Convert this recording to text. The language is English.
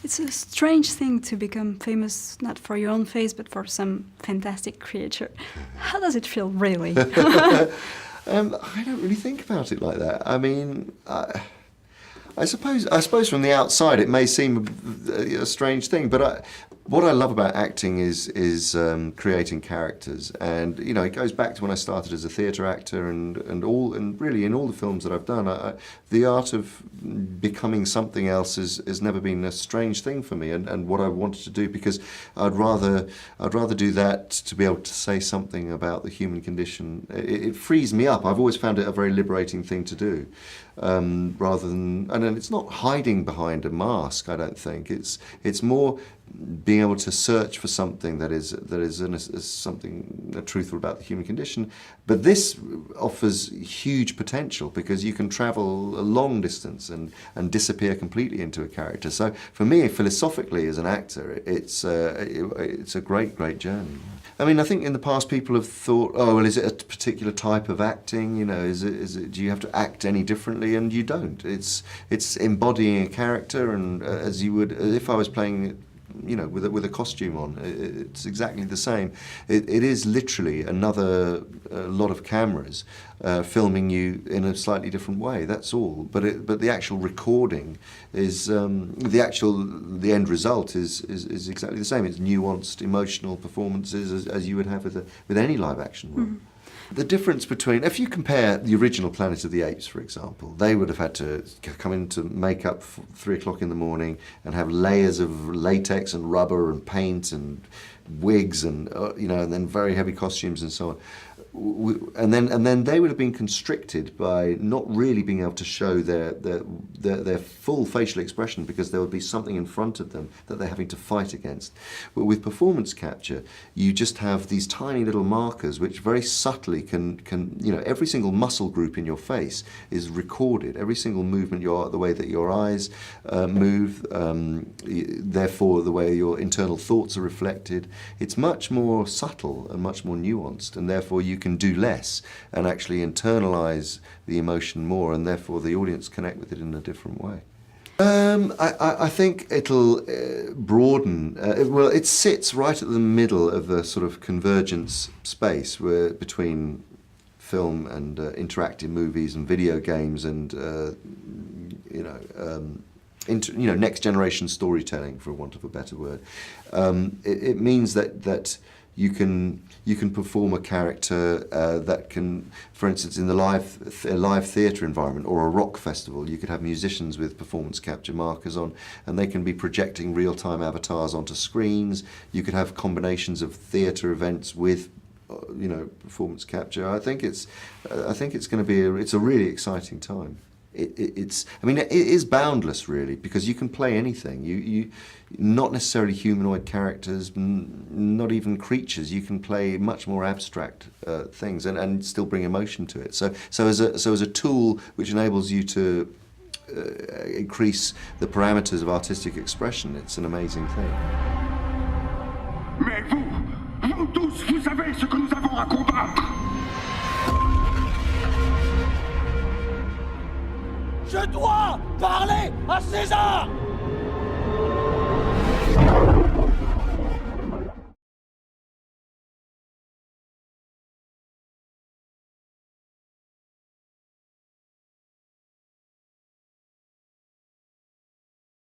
It's a strange thing to become famous not for your own face, but for some fantastic creature. How does it feel, really? I don't really think about it like that. I mean, I suppose from the outside it may seem a strange thing, but what I love about acting is creating characters, and you know, it goes back to when I started as a theatre actor, and really in all the films that I've done, the art of becoming something else has never been a strange thing for me, and what I wanted to do, because I'd rather do that to be able to say something about the human condition. It frees me up. I've always found it a very liberating thing to do, rather than, and it's not hiding behind a mask. I don't think it's more being able to search for something that is something truthful about the human condition. But this offers huge potential, because you can travel a long distance and disappear completely into a character. So for me, philosophically, as an actor, it's a great journey. I mean, I think in the past people have thought, oh, well, is it a particular type of acting? You know, is it? Do you have to act any differently? And you don't. It's embodying a character, and as you would if I was playing, you know, with a costume on. It's exactly the same. It is literally another lot of cameras filming you in a slightly different way. That's all. But the actual recording is the end result is exactly the same. It's nuanced, emotional performances as you would have with any live action work. Mm-hmm. The difference between, if you compare the original Planet of the Apes, for example, they would have had to come into makeup 3 o'clock in the morning and have layers of latex and rubber and paint and wigs and you know, and then very heavy costumes and so on. And then they would have been constricted by not really being able to show their full facial expression, because there would be something in front of them that they're having to fight against. But with performance capture, you just have these tiny little markers which very subtly can you know, every single muscle group in your face is recorded, every single movement, the way that your eyes move, therefore the way your internal thoughts are reflected. It's much more subtle and much more nuanced, and therefore you can do less and actually internalize the emotion more, and therefore the audience connect with it in a different way. I think it'll broaden. Well, it sits right at the middle of a sort of convergence space between film and interactive movies and video games and next generation storytelling, for want of a better word. It means that you can perform a character that can, for instance, in the live theatre environment or a rock festival, you could have musicians with performance capture markers on, and they can be projecting real-time avatars onto screens. You could have combinations of theatre events with, you know, performance capture. I think it's going to be it's a really exciting time. I mean, it is boundless, really, because you can play anything. You not necessarily humanoid characters, not even creatures. You can play much more abstract things and still bring emotion to it. So as a tool which enables you to increase the parameters of artistic expression, it's an amazing thing. Mais vous tous, vous savez ce que nous avons à combattre. Je dois parler à César!